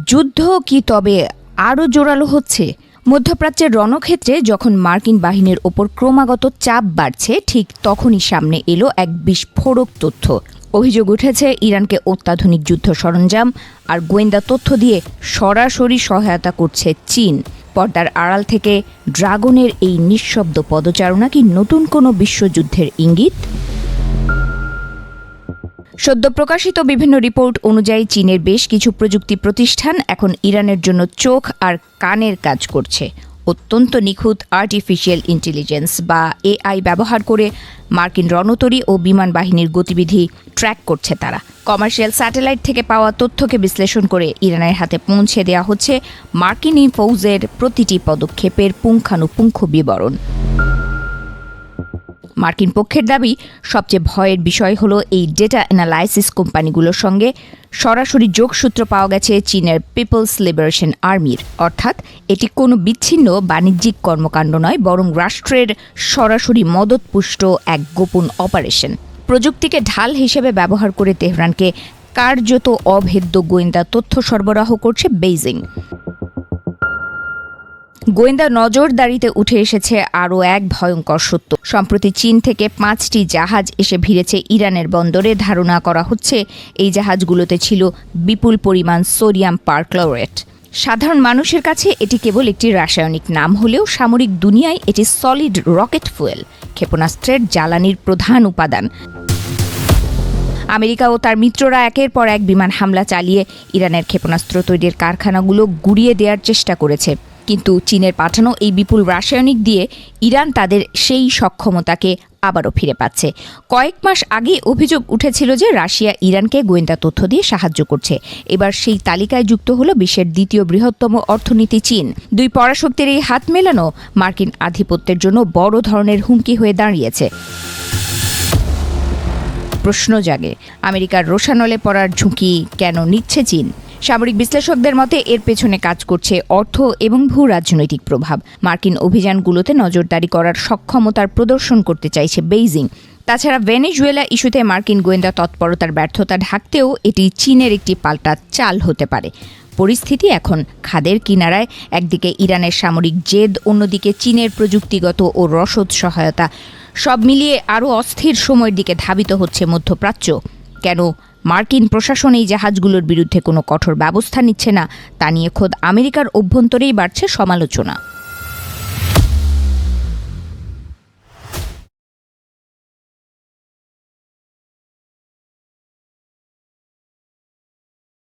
যুদ্ধ কি তবে আরও জোরালো হচ্ছে? মধ্যপ্রাচ্যের রণক্ষেত্রে যখন মার্কিন বাহিনীর ওপর ক্রমাগত চাপ বাড়ছে, ঠিক তখনই সামনে এলো এক বিস্ফোরক তথ্য। অভিযোগ উঠেছে ইরানকে অত্যাধুনিক যুদ্ধ সরঞ্জাম আর গোয়েন্দা তথ্য দিয়ে সরাসরি সহায়তা করছে চীন। পর্দার আড়াল থেকে ড্রাগনের এই নিঃশব্দ পদচারণা কি নতুন কোনো বিশ্বযুদ্ধের ইঙ্গিত? সদ্য প্রকাশিত বিভিন্ন রিপোর্ট অনুযায়ী চীনের বেশ কিছু প্রযুক্তি প্রতিষ্ঠান এখন ইরানের জন্য চোখ আর কানের কাজ করছে। অত্যন্ত নিখুঁত আর্টিফিশিয়াল ইন্টেলিজেন্স বা এআই ব্যবহার করে মার্কিন রণতরী ও বিমান বাহিনীর গতিবিধি ট্র্যাক করছে তারা। কমার্শিয়াল স্যাটেলাইট থেকে পাওয়া তথ্যকে বিশ্লেষণ করে ইরানের হাতে পৌঁছে দেওয়া হচ্ছে মার্কিন ফৌজের প্রতিটি পদক্ষেপের পুঙ্খানুপুঙ্খ বিবরণ। মার্কিন পক্ষের দাবি, সবচেয়ে ভয়ের বিষয় হলো এই ডেটা অ্যানালাইসিস কোম্পানিগুলোর সঙ্গে সরাসরি যোগসূত্র পাওয়া গেছে চীনের পিপলস লিবারেশন আর্মির। অর্থাৎ এটি কোনো বিচ্ছিন্ন বাণিজ্যিক কর্মকাণ্ড নয়, বরং রাষ্ট্রের সরাসরি মদতপুষ্ট এক গোপন অপারেশন। প্রযুক্তিকে ঢাল হিসেবে ব্যবহার করে তেহরানকে কার্যত অভেদ্য গোয়েন্দা তথ্য সরবরাহ করছে বেইজিং। গোয়েন্দা নজরদারিতে উঠে এসেছে আরও এক ভয়ঙ্কর সত্য। সম্প্রতি চীন থেকে 5টি জাহাজ এসে ভিড়েছে ইরানের বন্দরে। ধারণা করা হচ্ছে এই জাহাজগুলোতে ছিল বিপুল পরিমাণ সোডিয়াম পারক্লোরেট। সাধারণ মানুষের কাছে এটি কেবল একটি রাসায়নিক নাম হলেও সামরিক দুনিয়ায় এটি সলিড রকেট ফুয়েল, ক্ষেপণাস্ত্রের জ্বালানির প্রধান উপাদান। আমেরিকা ও তার মিত্ররা একের পর এক বিমান হামলা চালিয়ে ইরানের ক্ষেপণাস্ত্র তৈরির কারখানাগুলো গুঁড়িয়ে দেওয়ার চেষ্টা করেছে। কিন্তু চীনের পাঠানো এই বিপুল রাসায়নিক দিয়ে ইরান তাদের সেই সক্ষমতাকে আবারও ফিরে পাচ্ছে। কয়েক মাস আগে অভিযোগ উঠেছিল যে রাশিয়া ইরানকে গোয়েন্দা তথ্য দিয়ে সাহায্য করছে। এবার সেই তালিকায় যুক্ত হলো বিশ্বের দ্বিতীয় বৃহত্তম অর্থনীতি চীন। দুই পরাশক্তির এই হাত মেলানো মার্কিন আধিপত্যের জন্য বড় ধরনের হুমকি হয়ে দাঁড়িয়েছে। প্রশ্ন জাগে, আমেরিকার রোষানলে পড়ার ঝুঁকি কেন নিচ্ছে চীন? সামরিক বিশ্লেষকদের মতে এর পেছনে কাজ করছে অর্থ এবং ভূ রাজনৈতিক প্রভাব। মার্কিন অভিযানগুলোতে নজরদারি করার সক্ষমতার প্রদর্শন করতে চাইছে বেইজিং। তাছাড়া ভেনেজুয়েলা ইস্যুতে মার্কিন গোয়েন্দা তৎপরতার ব্যর্থতা ঢাকতেও এটি চীনের একটি পাল্টা চাল হতে পারে। পরিস্থিতি এখন খাদের কিনারায়। একদিকে ইরানের সামরিক জেদ, অন্যদিকে চীনের প্রযুক্তিগত ও রসদ সহায়তা। সব মিলিয়ে আরও অস্থির সময়ের দিকে ধাবিত হচ্ছে মধ্যপ্রাচ্য। কেন মার্কিন প্রশাসন এই জাহাজগুলোর বিরুদ্ধে কোনো কঠোর ব্যবস্থা নিচ্ছে না, তা নিয়ে খোদ আমেরিকার অভ্যন্তরেই বাড়ছে সমালোচনা।